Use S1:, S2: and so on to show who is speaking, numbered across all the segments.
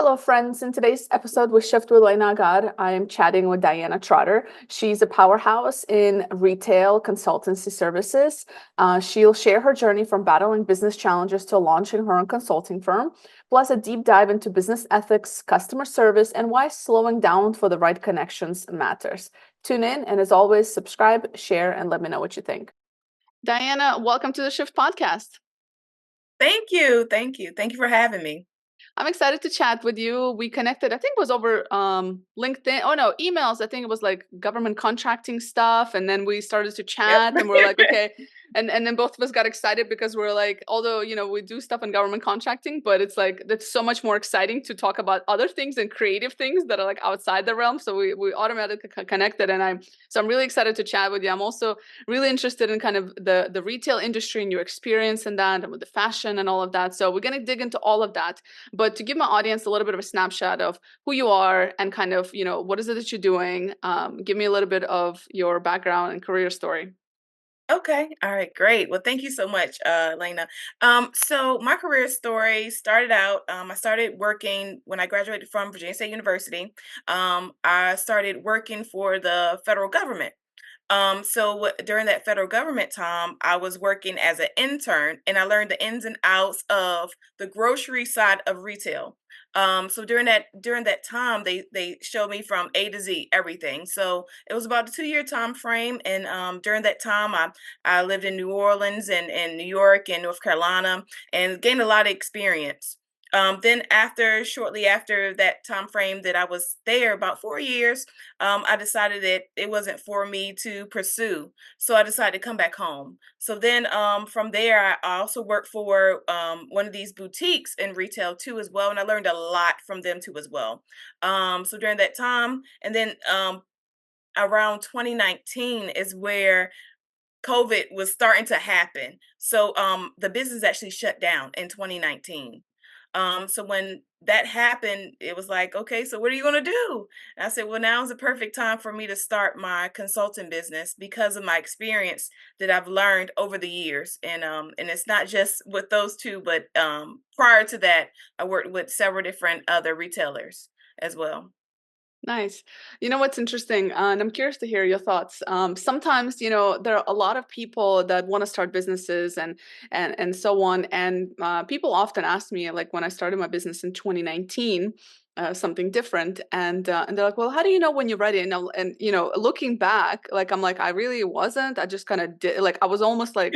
S1: Hello, friends. In today's episode with Shift with Elena Agar, I am chatting with Diana Trotter. She's a powerhouse in retail consultancy services. She'll share her journey from battling business challenges to launching her own consulting firm, plus a deep dive into business ethics, customer service, and why slowing down for the right connections matters. Tune in, and as always, subscribe, share, and let me know what you think. Diana, welcome to the Shift podcast.
S2: Thank you. Thank you. Thank you for having me.
S1: I'm excited to chat with you. We connected, I think it was over LinkedIn. Oh no, emails. I think it was like government contracting stuff. And then we started to
S2: Yep.
S1: chat and we're like, okay. And then both of us got excited because we're like, although, we do stuff in government contracting, but it's like, that's so much more exciting to talk about other things and creative things that are like outside the realm. So we automatically connected. And I'm really excited to chat with you. I'm also really interested in kind of the retail industry and your experience in that and with the fashion and all of that. So we're going to dig into all of that. But to give my audience a little bit of a snapshot of who you are and kind of, what is it that you're doing? Give me a little bit of your background and career story.
S2: Okay. All right. Great. Well, thank you so much, Lena. So my career story started out, I started working when I graduated from Virginia State University. I started working for the federal government. During that federal government time, I was working as an intern and I learned the ins and outs of the grocery side of retail. So during that time, they showed me from A to Z everything. So it was about a 2 year time frame, and during that time, I lived in New Orleans and New York and North Carolina, and gained a lot of experience. Then shortly after that time frame that I was there, about 4 years, I decided that it wasn't for me to pursue. So I decided to come back home. So then from there, I also worked for one of these boutiques in retail too, as well. And I learned a lot from them too, as well. So during that time, and then around 2019 is where COVID was starting to happen. So the business actually shut down in 2019. So when that happened, it was like, okay, so what are you going to do? And I said, well, now's the perfect time for me to start my consulting business because of my experience that I've learned over the years. And it's not just with those two, but prior to that, I worked with several different other retailers as well.
S1: Nice. You know what's interesting, and I'm curious to hear your thoughts. Sometimes, there are a lot of people that want to start businesses and so on. And people often ask me, like when I started my business in 2019, something different, and they're like, "Well, how do you know when you're ready?" And looking back, like I'm like, I really wasn't. I just kind of did. Like I was almost like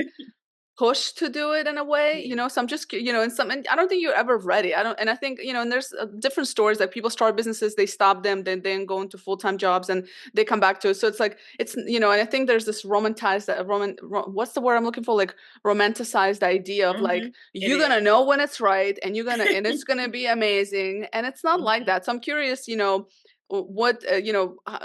S1: pushed to do it in a way,
S2: Yeah.
S1: so I'm just and I don't think you're ever ready. I don't, and I think, and there's different stories, like people start businesses, they stop them, then go into full-time jobs and they come back to it. So it's like it's, and I think there's this romanticized what's the word I'm looking for, like romanticized idea of like
S2: It
S1: you're
S2: is.
S1: gonna know when it's right and and it's gonna be amazing, and it's not like
S2: Mhm.
S1: that. So I'm curious, what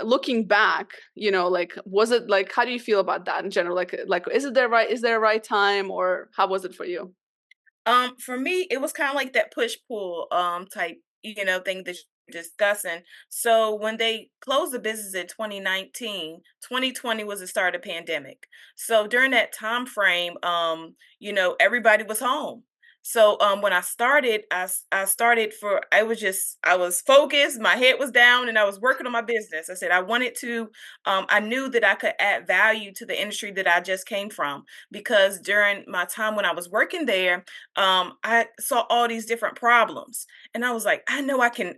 S1: looking back, like was it like, how do you feel about that in general, like is there a right time, or how was it for you?
S2: For me, it was kind of like that push pull type, thing that you're discussing. So when they closed the business in 2019, 2020 was the start of pandemic. So during that time frame, everybody was home. So when I started, I started for I was focused, my head was down, and I was working on my business. I said I wanted to, I knew that I could add value to the industry that I just came from, because during my time when I was working there, I saw all these different problems, and I was like, I know I can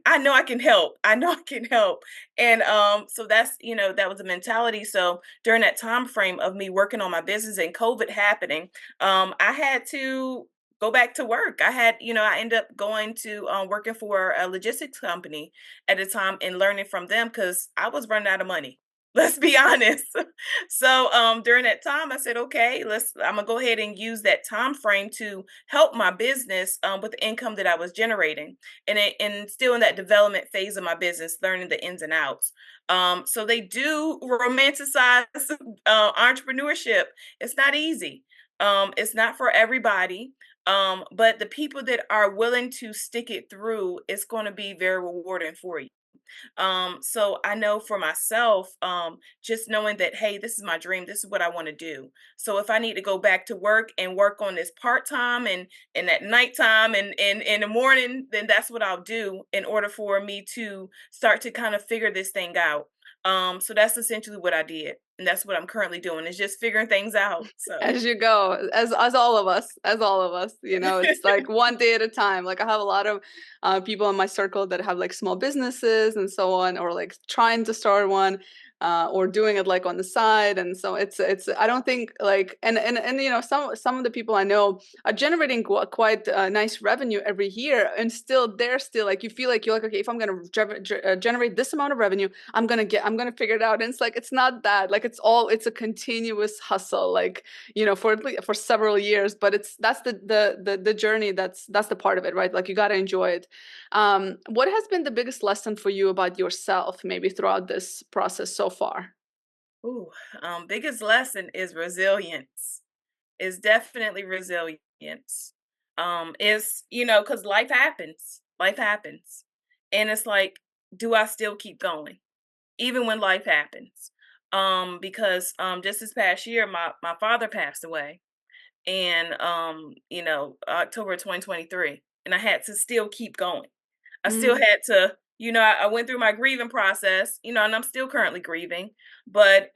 S2: help. I know I can help. And so that was a mentality. So during that time frame of me working on my business and COVID happening, I had to go back to work. I ended up going to working for a logistics company at the time and learning from them because I was running out of money. Let's be honest. So during that time, I said, okay, I'm gonna go ahead and use that time frame to help my business with the income that I was generating, and still in that development phase of my business, learning the ins and outs. So they do romanticize entrepreneurship. It's not easy. It's not for everybody. But the people that are willing to stick it through, it's going to be very rewarding for you. So I know for myself, just knowing that, hey, this is my dream, this is what I want to do. So if I need to go back to work and work on this part-time and at nighttime and in the morning, then that's what I'll do in order for me to start to kind of figure this thing out. So that's essentially what I did. And that's what I'm currently doing, is just figuring things out. So
S1: As you go, as all of us, it's like one day at a time. Like I have a lot of people in my circle that have like small businesses and so on, or like trying to start one, or doing it like on the side. And so it's I don't think like and some of the people I know are generating quite nice revenue every year, and still they're still like, you feel like you're like, okay, if I'm gonna generate this amount of revenue, I'm gonna figure it out. And it's like, it's not that, like it's a continuous hustle, like, for several years. But that's the journey. That's the part of it, right? Like you got to enjoy it. What has been the biggest lesson for you about yourself, maybe throughout this process so far?
S2: ooh, biggest lesson is resilience. Is definitely resilience. Is, because life happens. Life happens. And it's like, do I still keep going? Even when life happens. Because just this past year, my father passed away, and October 2023. And I had to still keep going. I still
S1: Mm,
S2: had to, I went through my grieving process, and I'm still currently grieving, but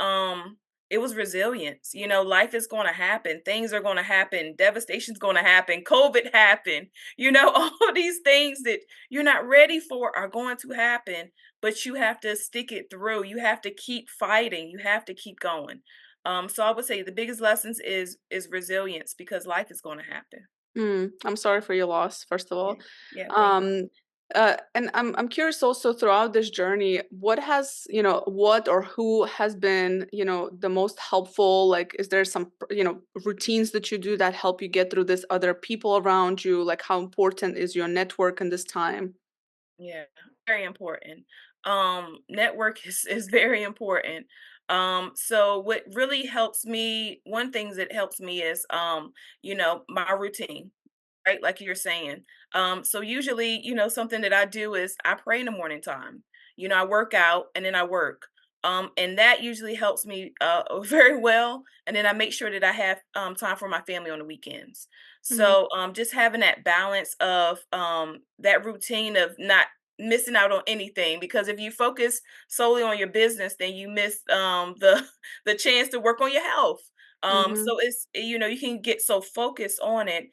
S2: it was resilience. Life is going to happen. Things are going to happen. Devastation's going to happen. COVID happened. All these things that you're not ready for are going to happen, but you have to stick it through. You have to keep fighting. You have to keep going. So I would say the biggest lessons is resilience, because life is going to happen.
S1: I'm sorry for your loss, first of
S2: Yeah.
S1: all.
S2: Yeah. Thank you.
S1: Um, and I'm curious also, throughout this journey, what has, what or who has been, the most helpful? Like, is there some, routines that you do that help you get through this? Other people around you? Like, how important is your network in this time?
S2: Yeah, very important. Network is very important. So what really helps me, one thing that helps me is my routine, right? Like you're saying. So usually, something that I do is I pray in the morning time. I work out and then I work. And that usually helps me very well. And then I make sure that I have time for my family on the weekends.
S1: Mm-hmm.
S2: So just having that balance of that routine of not missing out on anything, because if you focus solely on your business, then you miss the the chance to work on your health.
S1: Mm-hmm.
S2: So it's, you can get so focused on it.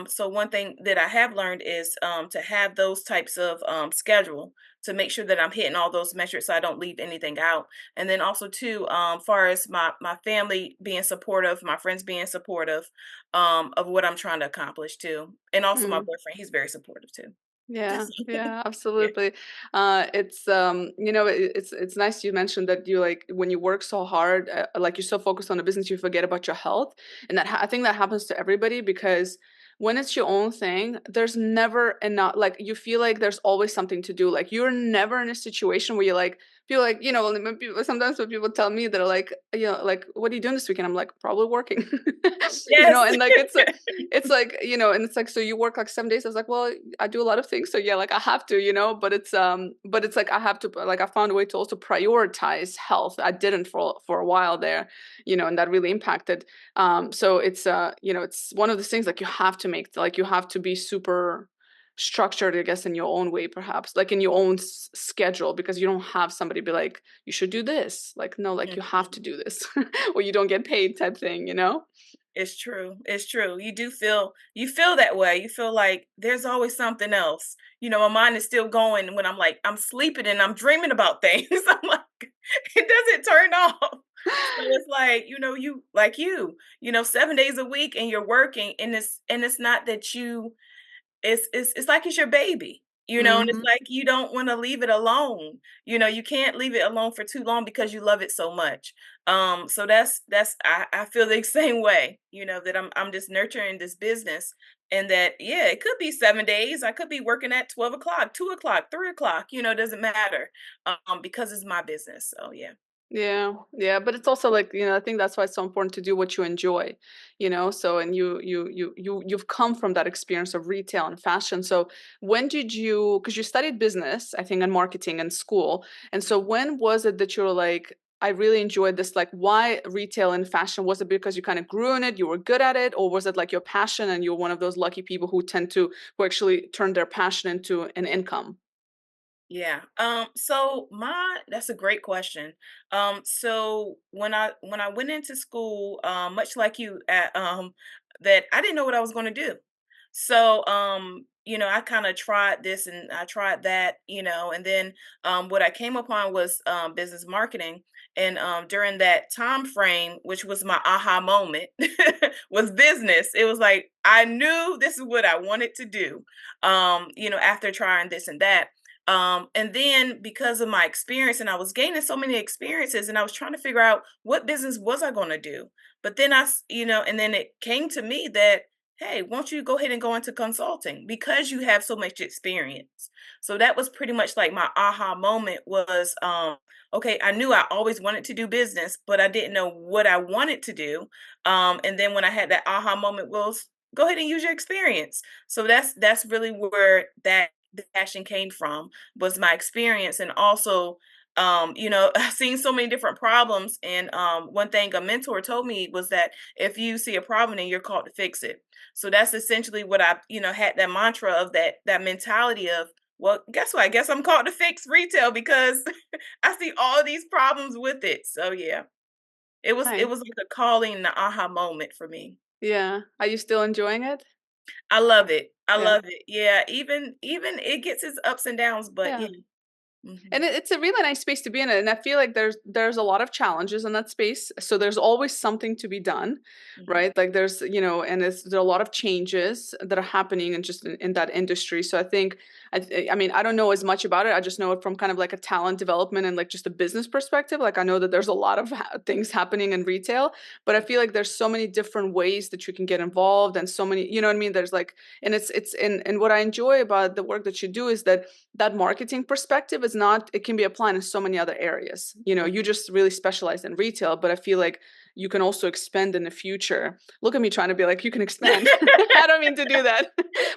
S2: So one thing that I have learned is to have those types of schedule, to make sure that I'm hitting all those metrics so I don't leave anything out. And then also too, far as my family being supportive, my friends being supportive of what I'm trying to accomplish too. And also my boyfriend, he's very supportive too.
S1: Yeah, yeah,
S2: Yeah.
S1: absolutely. It's it's nice you mentioned that you, like, when you work so hard, like you're so focused on the business, you forget about your health, and I think that happens to everybody, because when it's your own thing, there's never enough. Like, you feel like there's always something to do. Like, you're never in a situation where you're like, feel like, sometimes when people tell me, they're like, like, what are you doing this weekend? I'm like, probably working.
S2: Yes.
S1: And like it's like, and it's like, so you work like 7 days. I was like, well, I do a lot of things, so yeah, like I have to, but it's like I have to, like, I found a way to also prioritize health. I didn't for a while there, and that really impacted. So it's it's one of the things, like, you have to make, like, you have to be super structured, I guess, in your own way, perhaps, like in your own schedule, because you don't have somebody be like, you should do this. Like, no, like, you have to
S2: Mhm.
S1: do this, or you don't get paid, type thing.
S2: It's true. It's true. You feel that way. You feel like there's always something else. My mind is still going when I'm sleeping and I'm dreaming about things. I'm like, it doesn't turn off. So it's like, you 7 days a week and you're working, and it's not that it's like it's your baby, and it's
S1: Hmm.
S2: like you don't wanna leave it alone. You can't leave it alone for too long because you love it so much. So that's I feel the same way, that I'm just nurturing this business, and that, yeah, it could be 7 days. I could be working at 12 o'clock, 2 o'clock, 3 o'clock, it doesn't matter, because it's my business. So, yeah.
S1: Yeah, yeah, but it's also like, I think that's why it's so important to do what you enjoy, So, and you've come from that experience of retail and fashion. So, when did you, because you studied business, I think, and marketing in school, and so when was it that you were like, I really enjoyed this? Like, why retail and fashion? Was it because you kind of grew in it, you were good at it, or was it like your passion and you're one of those lucky people who actually turn their passion into an income?
S2: Yeah. So my that's a great question. So when I went into school, much like you at that I didn't know what I was going to do. So I kind of tried this and I tried that, and then what I came upon was business marketing. And during that time frame, which was my aha moment, was business. It was like I knew this is what I wanted to do. After trying this and that. And then because of my experience, and I was gaining so many experiences, and I was trying to figure out what business was I going to do. But then and then it came to me that, hey, won't you go ahead and go into consulting because you have so much experience? So that was pretty much like my aha moment was, okay, I knew I always wanted to do business, but I didn't know what I wanted to do. And then when I had that aha moment was, go ahead and use your experience. So that's really where that the passion came from, was my experience. And also I've seen so many different problems, and one thing a mentor told me was that if you see a problem, then you're called to fix it. So that's essentially what I had, that mantra of that mentality of, well, guess what, I guess I'm called to fix retail because I see all these problems with it. So yeah, it
S1: Nice.
S2: was like a calling and an aha moment for me.
S1: Yeah. Are you still enjoying it?
S2: I love it. I
S1: Yeah.
S2: love it. Yeah, even it gets its ups and downs, but
S1: Yeah.
S2: mhm,
S1: And it's a really nice space to be in it. And I feel like there's a lot of challenges in that space. So there's always something to be done,
S2: mhm,
S1: right? Like and there are a lot of changes that are happening and just in that industry. So I think I mean, I don't know as much about it. I just know it from kind of like a talent development and like just a business perspective. Like I know that there's a lot of things happening in retail, but I feel like there's so many different ways that you can get involved and so many, you know what I mean? There's like, and it's and what I enjoy about the work that you do is that marketing perspective is not, it can be applied in so many other areas. You
S2: mhm.
S1: just really specialize in retail, but I feel like you can also expand in the future. Look at me trying to be like, you can expand. I don't mean to do that.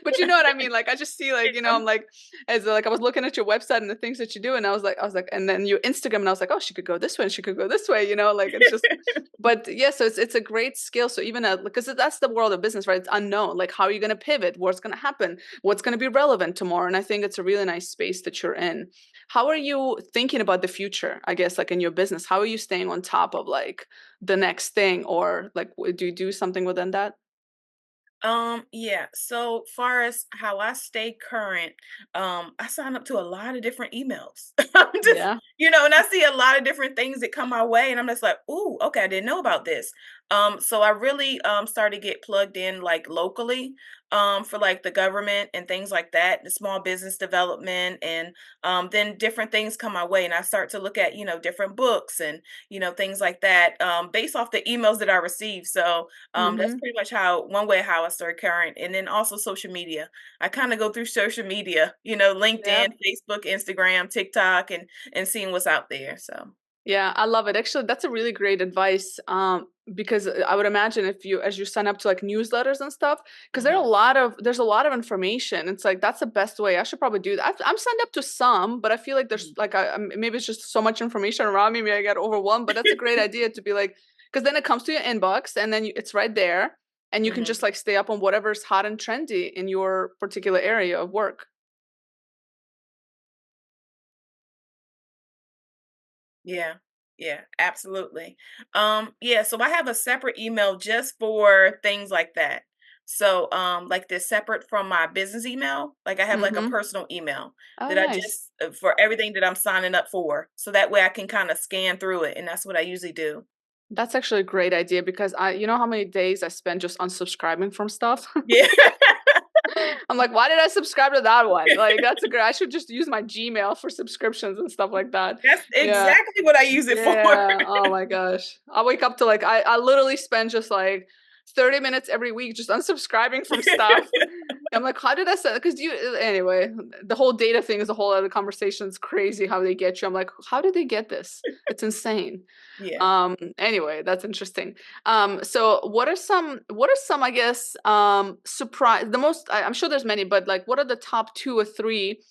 S1: But you know what I mean? Like I just see like,
S2: Yeah.
S1: I'm like, as like I was looking at your website and the things that you do, and I was like, and then your Instagram, and I was like, oh, she could go this way and she could go this way, like it's just, but yeah, so it's a great skill. So even because that's the world of business, right? It's unknown. Like how are you going to pivot? What's going to happen? What's going to be relevant tomorrow? And I think it's a really nice space that you're in. How are you thinking about the future, I guess, like in your business? How are you staying on top of like the next thing, or like do you do something within that?
S2: Yeah. So far as how I stay current, I sign up to a lot of different emails. I'm just,
S1: Yeah.
S2: and I see a lot of different things that come my way, and I'm just like, ooh, okay, I didn't know about this. So I really started to get plugged in like locally, for like the government and things like that, the small business development, and then different things come my way, and I start to look at, different books and things like that, based off the emails that I receive. So that's
S1: Mm-hmm.
S2: pretty much how one way how I start current. And then also social media. I kind of go through social media,
S1: Yeah.
S2: LinkedIn, Facebook, Instagram, TikTok, and seeing what's out there. So
S1: Yeah, I love it. Actually, that's a really great advice. Because I would imagine if you, as you sign up to like newsletters and stuff, because
S2: mhm,
S1: there's a lot of information. It's like that's the best way. I should probably do that. I'm signed up to some, but I feel like there's
S2: mhm.
S1: like maybe it's just so much information around me. Maybe I get overwhelmed. But that's a great idea to be like, because then it comes to your inbox and then it's right there, and you can
S2: Mhm.
S1: just like stay up on whatever's hot and trendy in your particular area of work.
S2: Yeah. Yeah, absolutely. Yeah, so I have a separate email just for things like that. So, like this separate from my business email, like I have like a
S1: Mm-hmm.
S2: personal email
S1: Oh,
S2: that I
S1: nice.
S2: just for everything that I'm signing up for. So that way I can kind of scan through it, and that's what I usually do.
S1: That's actually a great idea because you know how many days I spend just unsubscribing from stuff?
S2: Yeah.
S1: I'm like, why did I subscribe to that one? Like, that's a great, I should just use my Gmail for subscriptions and stuff like that.
S2: That's
S1: Yeah.
S2: exactly what I use it for.
S1: Yeah. Oh my gosh. I wake up to like, I literally spend just like 30 minutes every week just unsubscribing from stuff. I'm like, how did I say? Because anyway, the whole data thing is a whole other conversation. It's crazy how they get you. I'm like, how did they get this? It's insane.
S2: Yeah.
S1: Anyway, that's interesting. So what are some, I guess, surprise, I'm sure there's many, but like, what are the top two or three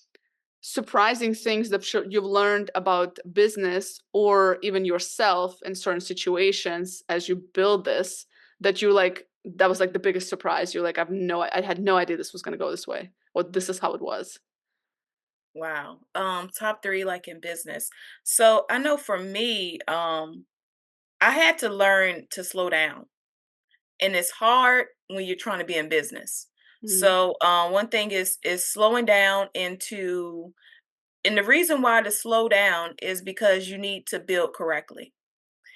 S1: surprising things that you've learned about business or even yourself in certain situations as you build this, that you like, that was like the biggest surprise? You're like, I had no idea this was going to go this way, or this is how it was.
S2: Wow. Top three, like in business. So I know for me, I had to learn to slow down. And it's hard when you're trying to be in business.
S1: Mm,
S2: So one thing is slowing down into, and the reason why to slow down is because you need to build correctly.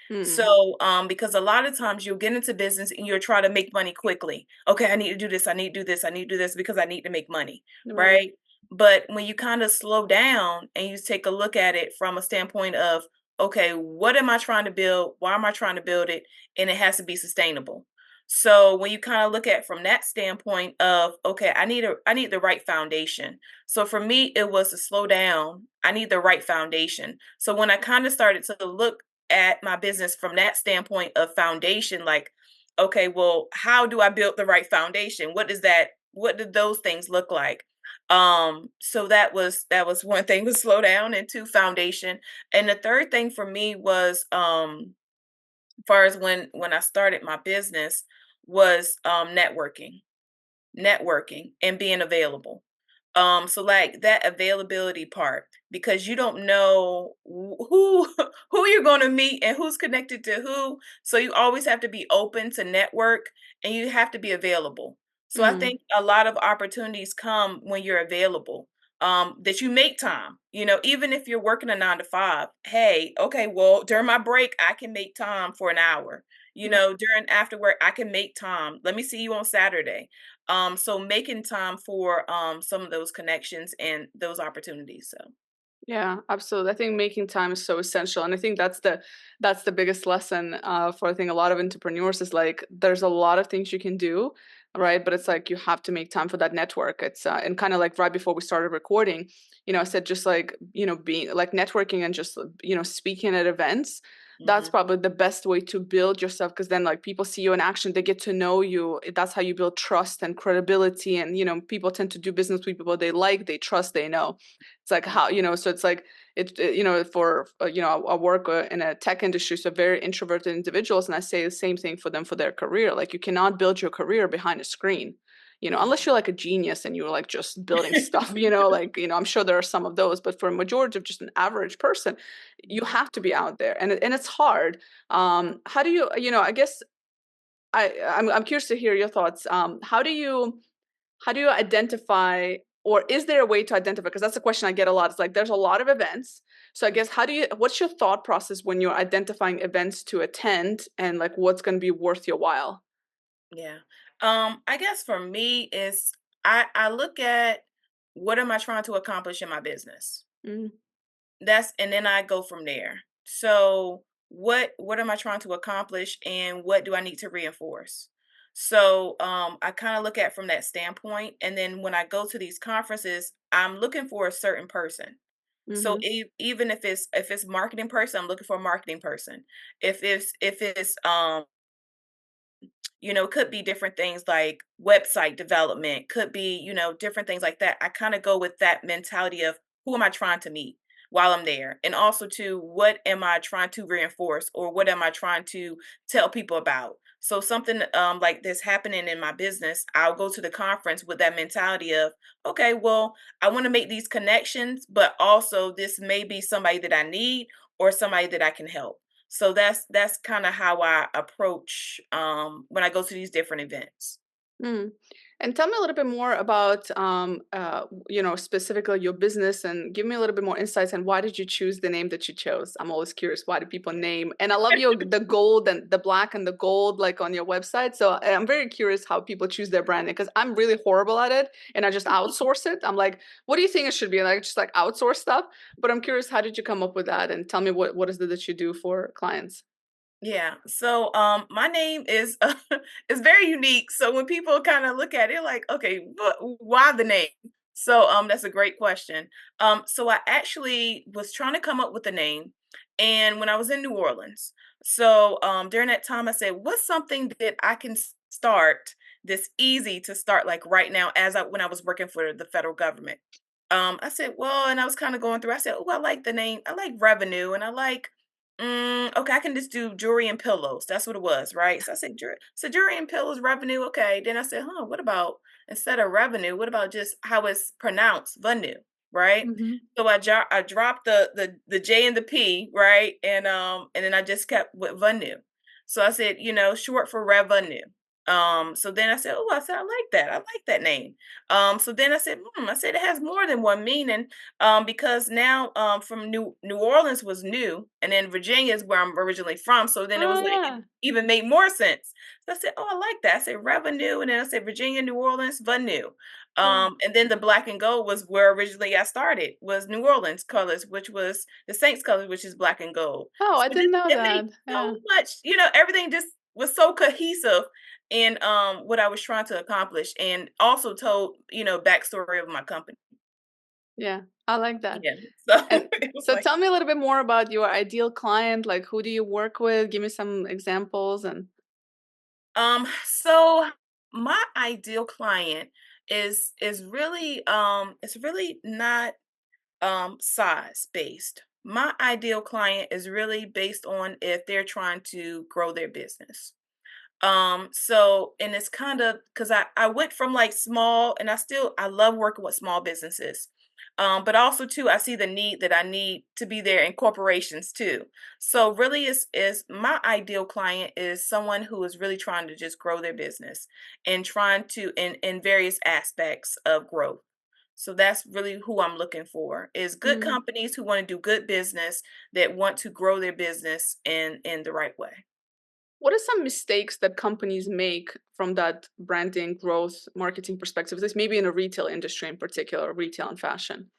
S1: mm,
S2: So, because a lot of times you'll get into business and you'll try to make money quickly. Okay, I need to do this, I need to do this, I need to do this because I need to make money,
S1: right.
S2: right? But when you kind of slow down and you take a look at it from a standpoint of, okay, what am I trying to build? Why am I trying to build it? And it has to be sustainable. So when you kind of look at from that standpoint of, okay, I need the right foundation. So for me, it was to slow down. I need the right foundation. So when I kind of started to look at my business from that standpoint of foundation, like, okay, well, how do I build the right foundation? What did those things look like? So that was one thing, to slow down, and two, foundation. And the third thing for me was, far as when I started my business, was networking and being available. So like that availability part, because you don't know who who you're going to meet and who's connected to who. So you always have to be open to network, and you have to be available. So I
S1: Mm,
S2: think a lot of opportunities come when you're available. That you make time, even if you're working a 9 to 5. Hey, okay, well, during my break, I can make time for an hour. During after work, I can make time. Let me see you on Saturday. So making time for some of those connections and those opportunities. So
S1: yeah, absolutely. I think making time is so essential, and I think that's the biggest lesson for, I think, a lot of entrepreneurs is like there's a lot of things you can do, right? But it's like you have to make time for that network. It's and kind of like right before we started recording, I said just like being like networking and just speaking at events. That's
S2: hmm
S1: probably the best way to build yourself, because then like people see you in action, they get to know you. That's how you build trust and credibility, and people tend to do business with people they like, they trust, they know. It's like how, so it's like for, I work in a tech industry, so very introverted individuals. And I say the same thing for them for their career. Like you cannot build your career behind a screen, unless you're like a genius and you're like just building stuff, like, I'm sure there are some of those, but for a majority of just an average person, you have to be out there, and it's hard. How do you, I guess I'm curious to hear your thoughts. How do you identify, or is there a way to identify? Because that's a question I get a lot. It's like there's a lot of events. So I guess what's your thought process when you're identifying events to attend, and like what's going to be worth your while?
S2: Yeah. I guess for me is, I look at, what am I trying to accomplish in my business?
S1: Mm,
S2: And then I go from there. So what am I trying to accomplish, and what do I need to reinforce? So I kind of look at from that standpoint, and then when I go to these conferences, I'm looking for a certain person. So
S1: mm-hmm,
S2: even if it's marketing person, I'm looking for a marketing person. If it's could be different things like website development, could be, different things like that. I kind of go with that mentality of, who am I trying to meet while I'm there? And also, to what am I trying to reinforce, or what am I trying to tell people about? So something like this happening in my business, I'll go to the conference with that mentality of, okay, well, I want to make these connections, but also this may be somebody that I need, or somebody that I can help. So that's kind of how I approach, when I go to these different events.
S1: mm. And tell me a little bit more about, specifically your business, and give me a little bit more insights. And why did you choose the name that you chose? I'm always curious. Why do people name? And I love the gold and the black and the gold, like on your website. So I'm very curious how people choose their branding, because I'm really horrible at it and I just outsource it. I'm like, what do you think it should be? And I just like outsource stuff. But I'm curious, how did you come up with that? And tell me what is it that you do for clients?
S2: Yeah. So my name is is very unique. So when people kind of look at it like, okay, why the name? So that's a great question. So I actually was trying to come up with a name, and when I was in New Orleans. So during that time I said, what's something that I can start that's easy to start like right now as I when I was working for the federal government. I said, well, and I was kind of going through, I said, oh, I like the name, I like revenue, and I like okay, I can just do jewelry and pillows. That's what it was, right? So I said, jewelry and pillows revenue. Okay. Then I said, huh, what about instead of revenue, what about just how it's pronounced, venue, right?
S1: Hmm.
S2: So I dropped the J and the P, right? And then I just kept with venue. So I said, short for revenue. So then I said, oh, I said, I like that. I like that name. So then I said, I said it has more than one meaning, because now from New Orleans was new, and then Virginia is where I'm originally from. So then it was
S1: Oh
S2: like it
S1: yeah.
S2: even made more sense. So I said, "Oh, I like that." I said revenue, and then I said Virginia, New Orleans, Venue.
S1: Yeah.
S2: And then the black and gold was where originally I started, was New Orleans colors, which was the Saints colors, which is black and gold.
S1: Oh,
S2: So
S1: I
S2: just
S1: didn't know
S2: it made
S1: that. Yeah.
S2: so much, everything just was so cohesive in what I was trying to accomplish, and also told backstory of my company.
S1: Yeah. I like that.
S2: Yeah. So
S1: And
S2: it was
S1: so
S2: like,
S1: tell me a little bit more about your ideal client. Like, who do you work with? Give me some examples and
S2: so my ideal client is really it's really not size based. My ideal client is really based on if they're trying to grow their business. So and it's kind of because I went from like small, and I love working with small businesses. But also too, I see the need that I need to be there in corporations too. So really is my ideal client is someone who is really trying to just grow their business and trying to in various aspects of growth. So that's really who I'm looking for, is good
S1: mm.
S2: companies who want to do good business, that want to grow their business in the right way.
S1: What are some mistakes that companies make from that branding, growth, marketing perspective? This maybe in a retail industry in particular, retail and fashion.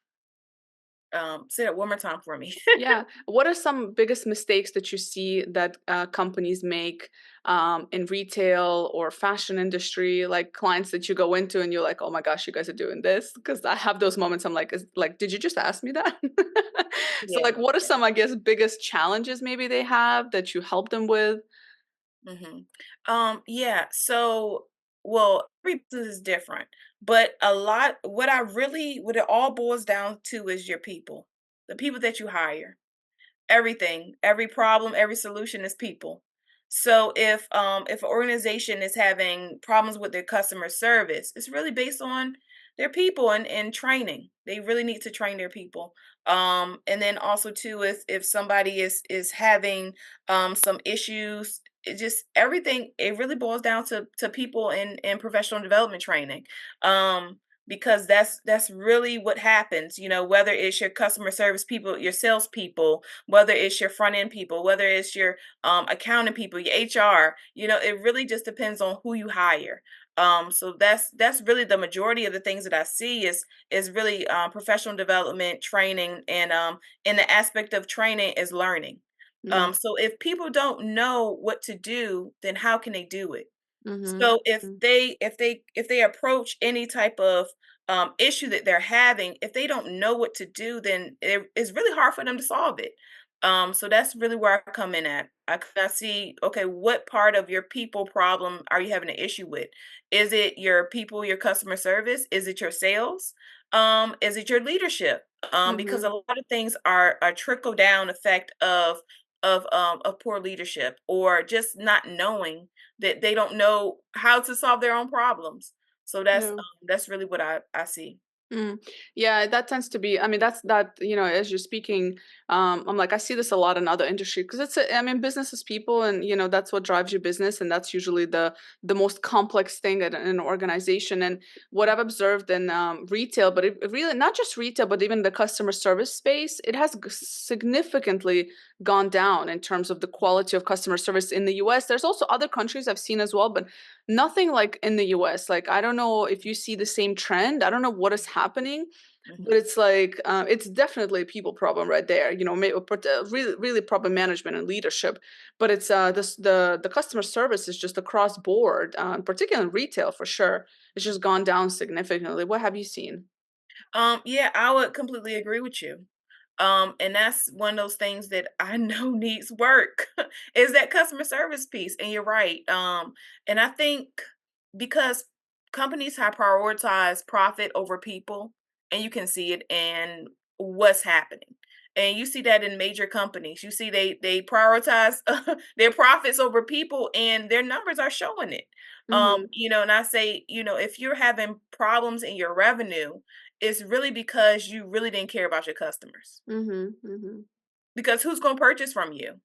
S2: Say that one more time for me.
S1: Yeah. What are some biggest mistakes that you see that companies make in retail or fashion industry? Like clients that you go into and you're like, oh my gosh, you guys are doing this. Because I have those moments. I'm like, like, did you just ask me that? So,
S2: Yeah.
S1: like, what are some, I guess, biggest challenges maybe they have that you help them with?
S2: hmm yeah. So, well, every business is different, but a lot, what it all boils down to is your people, the people that you hire. Everything, every problem, every solution is people. So if an organization is having problems with their customer service, it's really based on their people and training. They really need to train their people. And then also too, if somebody is having some issues, it just everything, it really boils down to people in professional development training. Because that's really what happens, whether it's your customer service people, your sales people, whether it's your front end people, whether it's your accounting people, your HR, it really just depends on who you hire. So that's really the majority of the things that I see is really professional development, training, and in the aspect of training is learning.
S1: Mm,
S2: So if people don't know what to do, then how can they do it?
S1: mm-hmm.
S2: So if they approach any type of issue that they're having, if they don't know what to do, then it's really hard for them to solve it. So that's really where I come in at. I see, okay, what part of your people problem are you having an issue with? Is it your people, your customer service? Is it your sales? Is it your leadership? Because
S1: Mm-hmm.
S2: a lot of things are a trickle down effect of poor leadership, or just not knowing that they don't know how to solve their own problems. So
S1: Yeah.
S2: that's really what I see.
S1: Mm. Yeah, that tends to be, I mean, that's that, as you're speaking, I'm like, I see this a lot in other industry because I mean, business is people and, that's what drives your business. And that's usually the most complex thing in an organization. And what I've observed in retail, but it really, not just retail, but even the customer service space, it has significantly gone down in terms of the quality of customer service in the US. There's also other countries I've seen as well, but nothing like in the US. Like, I don't know if you see the same trend. I don't know what is happening. But it's like it's definitely a people problem right there. Really, really problem management and leadership. But it's the customer service is just across board, particularly in retail for sure. It's just gone down significantly. What have you seen?
S2: Yeah, I would completely agree with you. And that's one of those things that I know needs work is that customer service piece. And you're right. And I think because companies have prioritized profit over people, and you can see it in what's happening. And you see that in major companies. You see they prioritize their profits over people, and their numbers are showing it.
S1: Mm-hmm.
S2: And I say, if you're having problems in your revenue, it's really because you really didn't care about your customers.
S1: Mm-hmm. Mm-hmm.
S2: Because who's going to purchase from you?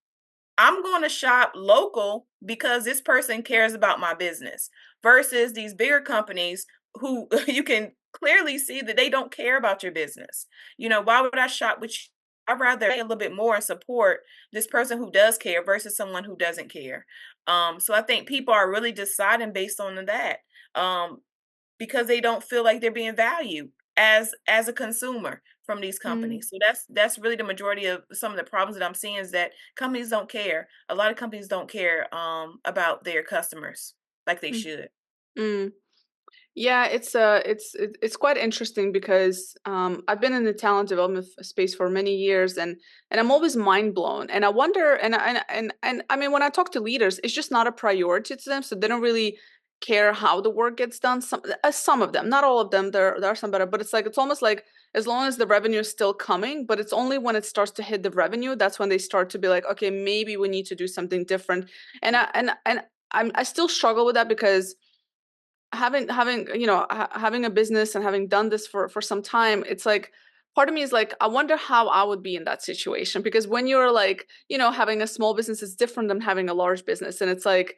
S2: I'm going to shop local because this person cares about my business versus these bigger companies who you can clearly see that they don't care about your business. Why would I shop with you? I'd rather pay a little bit more and support this person who does care versus someone who doesn't care. So I think people are really deciding based on that. Um, because they don't feel like they're being valued as a consumer from these companies. So that's really the majority of some of the problems that I'm seeing is that companies don't care. A lot of companies don't care about their customers like they should.
S1: Mm-hmm. Yeah, it's quite interesting because I've been in the talent development space for many years, and I'm always mind blown. And I wonder, and I mean, when I talk to leaders, it's just not a priority to them, so they don't really care how the work gets done. Some of them, not all of them. There are some better, but it's almost like as long as the revenue is still coming, but it's only when it starts to hit the revenue that's when they start to be like, okay, maybe we need to do something different. And I still struggle with that because having a business and having done this for some time, it's like part of me is like, I wonder how I would be in that situation, because when you're like, having a small business is different than having a large business, and it's like,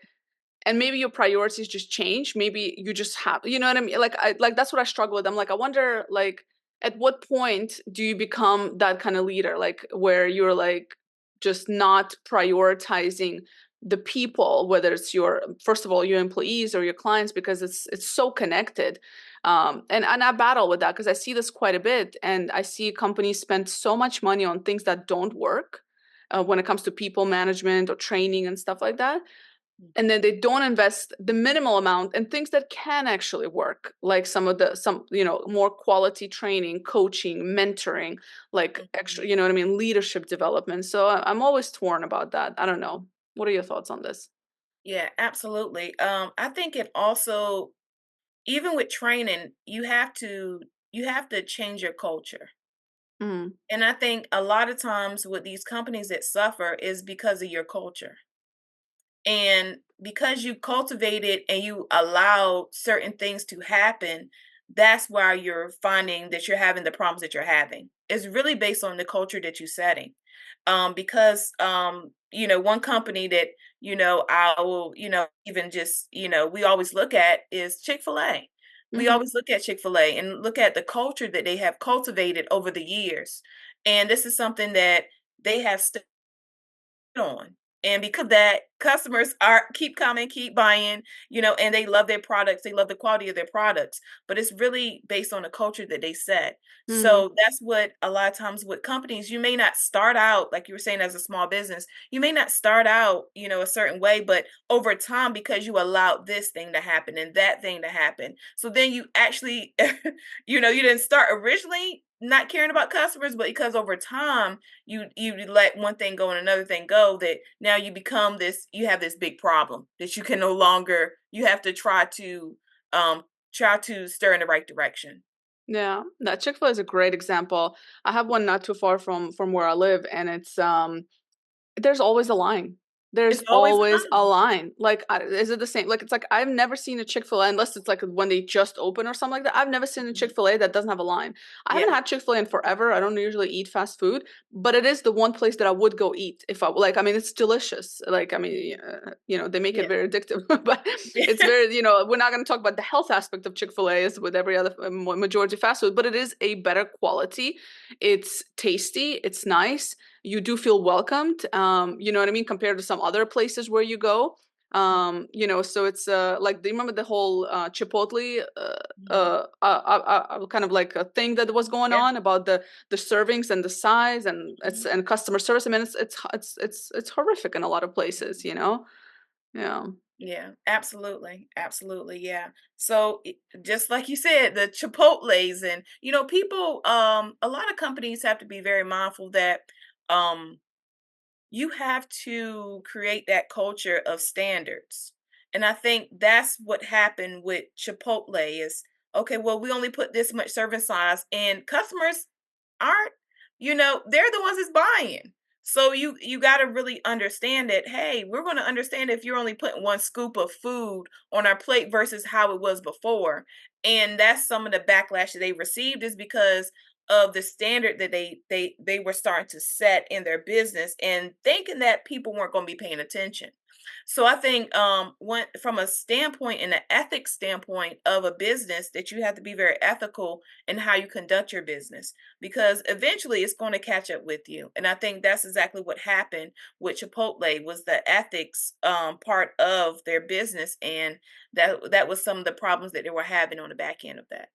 S1: and maybe your priorities just change. Maybe you just have, you know what I mean? Like that's what I struggle with. I'm like, I wonder, like, at what point do you become that kind of leader, like where you're like just not prioritizing the people, whether it's your, first of all, your employees or your clients, because it's so connected. And I battle with that because I see this quite a bit, and I see companies spend so much money on things that don't work when it comes to people management or training and stuff like that, and then they don't invest the minimal amount in things that can actually work, like some more quality training, coaching, mentoring, like extra,
S2: Mhm.
S1: what I mean, leadership development. So I'm always torn about that. I don't know, what are your thoughts on this?
S2: Yeah, absolutely. I think it also, even with training, you have to change your culture.
S1: Mm,
S2: And I think a lot of times with these companies that suffer is because of your culture. And because you cultivate it and you allow certain things to happen, that's why you're finding that you're having the problems that you're having. It's really based on the culture that you're setting. Because one company that, I will, even just, we always look at is Chick-fil-A. We
S1: mm-hmm,
S2: always look at Chick-fil-A and look at the culture that they have cultivated over the years. And this is something that they have on. And because that, customers are keep coming, keep buying, and they love their products, they love the quality of their products, but it's really based on the culture that they set.
S1: mm,
S2: So that's what a lot of times with companies, you may not start out, like you were saying, as a small business, you may not start out, a certain way, but over time, because you allowed this thing to happen and that thing to happen. So then you actually, you didn't start originally not caring about customers, but because over time you let one thing go and another thing go, that now you have this big problem that you can no longer, you have to try to stir in the right direction.
S1: yeah, that Chick-fil-A is a great example. I have one not too far from where I live, and it's there's always a line. There's
S2: It's always a
S1: always a
S2: line.
S1: line. Like, is it the same? Like, it's like I've never seen a Chick-fil-A, unless it's like when they just open or something like that. I've never seen a
S2: Mhm.
S1: Chick-fil-A that doesn't have a line. I haven't
S2: Yeah,
S1: had Chick-fil-A in forever. I don't usually eat fast food, but it is the one place that I would go eat if I like. I mean, it's delicious. Like, I mean, they make it
S2: yeah.
S1: very addictive, but it's very, we're not going to talk about the health aspect of Chick-fil-A as with every other majority fast food, but it is a better quality. It's tasty. It's nice. You do feel welcomed, you know what I mean, compared to some other places where you go. So it's like, do you remember the whole Chipotle
S2: Mhm.
S1: kind of like a thing that was going
S2: Yeah.
S1: on about the servings and the size and it's
S2: Mhm.
S1: and customer service? I mean, it's horrific in a lot of places,
S2: Mhm.
S1: Yeah.
S2: Yeah, absolutely. Absolutely. Yeah. So just like you said, the Chipotle's and people a lot of companies have to be very mindful that um you have to create that culture of standards. And I think that's what happened with Chipotle is okay, well, we only put this much serving size and customers aren't, they're the ones that's buying. So you got to really understand that, hey, we're going to understand if you're only putting one scoop of food on our plate versus how it was before. And that's some of the backlash that they received is because of the standard that they were starting to set in their business and thinking that people weren't going to be paying attention. So I think one from a standpoint and an ethics standpoint of a business that you have to be very ethical in how you conduct your business because eventually it's going to catch up with you. And I think that's exactly what happened with Chipotle was the ethics part of their business and that was some of the problems that they were having on the back end of that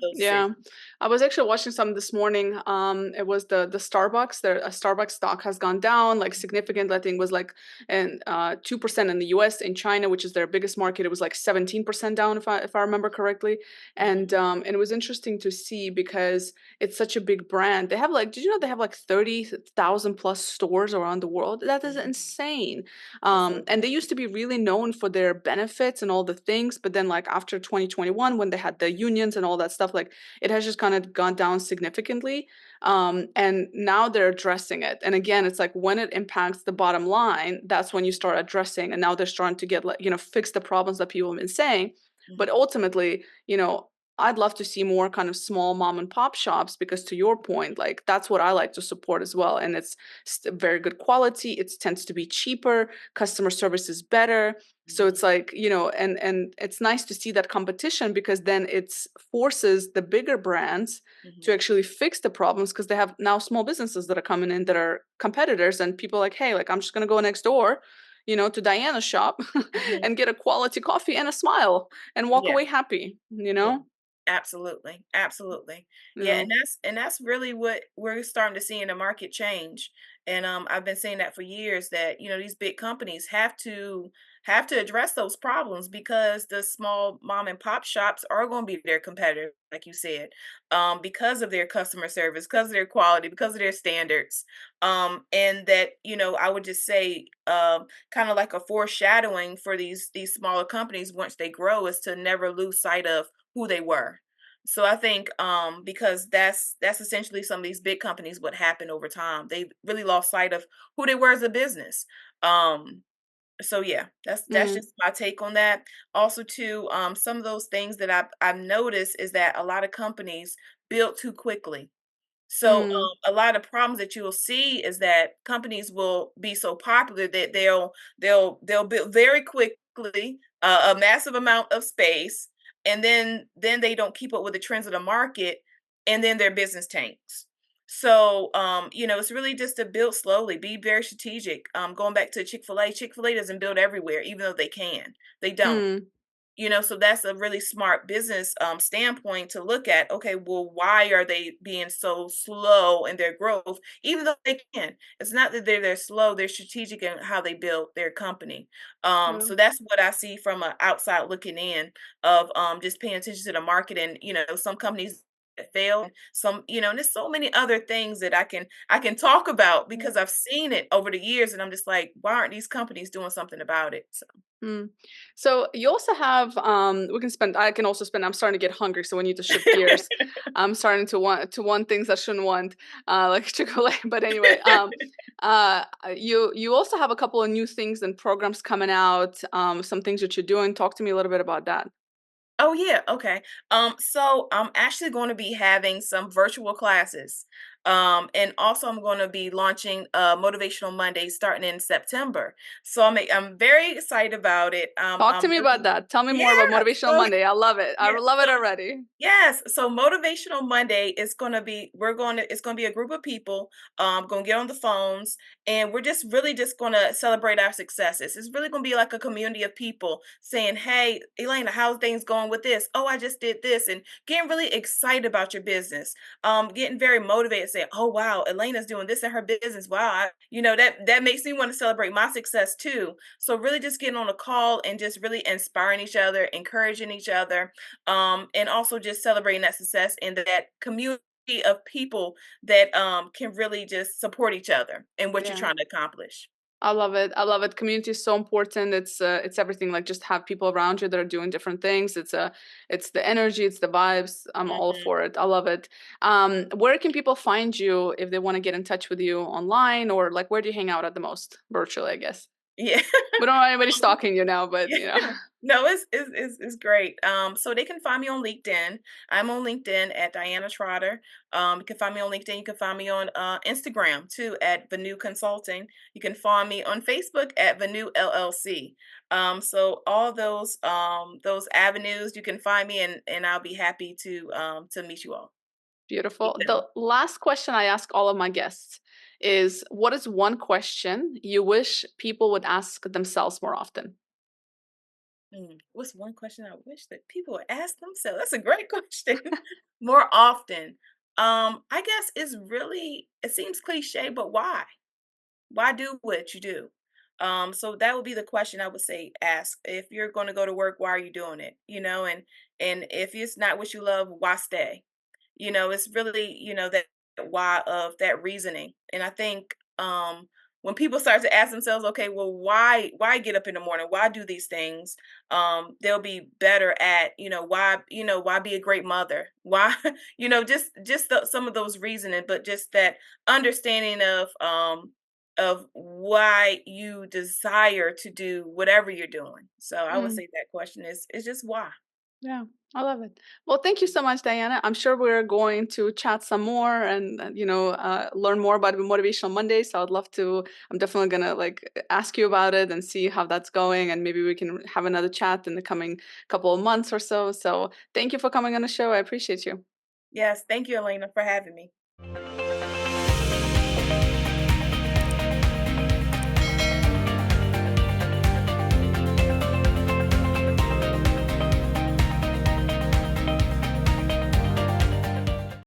S2: those
S1: Yeah,
S2: decisions.
S1: I was actually watching some this morning. It was the Starbucks. Their Starbucks stock has gone down like significantly. I think it was like and 2% in the U.S. In China, which is their biggest market, it was like 17% down if I remember correctly. And
S2: Mhm,
S1: um, and it was interesting to see because it's such a big brand. They have like, did you know they have like 30,000 plus stores around the world? That is
S2: mhm.
S1: insane.
S2: That's a
S1: And
S2: lot.
S1: they used to be really known for their benefits and all the things, but then like after 2021, when they had the unions and all that stuff, like it has just kind of gone down significantly. And now they're addressing it. And again, it's like when it impacts the bottom line, that's when you start addressing. And now they're starting to get like, fix the problems that people have been saying. But
S2: Mhm,
S1: ultimately, I'd love to see more kind of small mom and pop shops because to your point, like that's what I like to support as well. And it's very good quality. It tends to be cheaper. Customer service is better. So
S2: mhm,
S1: it's like, and it's nice to see that competition because then it forces the bigger brands to
S2: mhm,
S1: actually fix the problems because they have now small businesses that are coming in that are competitors and people are like, hey, like I'm just gonna go next door, to Diana's shop
S2: mhm.
S1: and get a quality coffee and a smile and walk
S2: Yeah.
S1: away happy,
S2: Yeah, absolutely, absolutely.
S1: you
S2: Yeah,
S1: know.
S2: and that's really what we're starting to see in the market change. And I've been saying that for years that these big companies have to address those problems because the small mom and pop shops are going to be their competitor, like you said, because of their customer service, because of their quality, because of their standards. And that I would just say, kind of like a foreshadowing for these smaller companies once they grow is to never lose sight of who they were. So I think because that's essentially some of these big companies what happened over time. They really lost sight of who they were as a business. Um so yeah, that's
S1: Mm,
S2: just my take on that. Also too, some of those things that I've noticed is that a lot of companies build too quickly. So,
S1: mm,
S2: a lot of problems that you'll see is that companies will be so popular that they'll build very quickly a massive amount of space, and then they don't keep up with the trends of the market, and then their business tanks. So, it's really just to build slowly, be very strategic. Going back to Chick-fil-A, Chick-fil-A doesn't build everywhere, even though they can. They don't.
S1: mm,
S2: So that's a really smart business standpoint to look at. Okay, well, why are they being so slow in their growth? Even though they can, it's not that they're slow; they're strategic in how they build their company.
S1: yeah.
S2: So that's what I see from an outside looking in of just paying attention to the market. And some companies that fail, some and there's so many other things that I can talk about because I've seen it over the years, and I'm just like, why aren't these companies doing something about it? So.
S1: Mm. So you also have I can also spend I'm starting to get hungry, so we need to shift gears. I'm starting to want things I shouldn't want, like Chick-fil-A. But anyway, you also have a couple of new things and programs coming out, some things that you're doing. Talk to me a little bit about that.
S2: Oh yeah, okay. So I'm actually going to be having some virtual classes. And also I'm going to be launching Motivational Monday starting in September. So I'm very excited about it.
S1: Talk to
S2: I'm
S1: me about
S2: really,
S1: that. Tell me more about
S2: yeah.
S1: Motivational
S2: So
S1: Monday. I love it. I
S2: yeah.
S1: love it
S2: So
S1: already.
S2: yes. So Motivational Monday is going to be, it's going to be a group of people, going to get on the phones, and we're just really just going to celebrate our successes. It's really going to be like a community of people saying, "Hey, Elena, how's things going with this? Oh, I just did this," and getting really excited about your business. Getting very motivated, saying, "Oh, wow, Elena's doing this in her business. Wow, that makes me want to celebrate my success too." So really just getting on a call and just really inspiring each other, encouraging each other, and also just celebrating that success and that community of people that can really just support each other in what you're
S1: Yeah.
S2: trying to accomplish.
S1: I love it. I love it. Community is so important. It's everything. Like just have people around you that are doing different things. It's the energy, it's the vibes. I'm all
S2: Hmm.
S1: for it. I love it. Where can people find you if they want to get in touch with you online, or like where do you hang out at the most? Virtually, I guess.
S2: Yeah.
S1: We don't want anybody stalking you now, but
S2: Yeah.
S1: you know.
S2: No, it's great. So they can find me on LinkedIn. I'm on LinkedIn at Diana Trotter. You can find me on LinkedIn. You can find me on Instagram too at Venu Consulting. You can find me on Facebook at Venu LLC. So all those avenues you can find me, and I'll be happy to meet you all. Meet
S1: Beautiful.
S2: them.
S1: The last question I ask all of my guests is, what is one question you wish people would ask themselves more often?
S2: What's one question I wish that people would ask themselves? That's a great question. More often. I guess it's really, it seems cliche, but why? Why do what you do? So that would be the question I would say ask. If you're going to go to work, why are you doing it? And if it's not what you love, why stay? It's really, that why of that reasoning. And I think when people start to ask themselves, okay, well, why get up in the morning? Why do these things? They'll be better at, why be a great mother? Why, some of those reasoning, but just that understanding of why you desire to do whatever you're doing. So I would
S1: Mm.
S2: say that question is just why.
S1: Yeah, I love it. Well, thank you so much, Diana. I'm sure we're going to chat some more and learn more about Motivational Monday. So I'd love to. I'm definitely gonna like ask you about it and see how that's going, and maybe we can have another chat in the coming couple of months or so. So thank you for coming on the show. I appreciate you.
S2: Yes, thank you, Elena, for having me.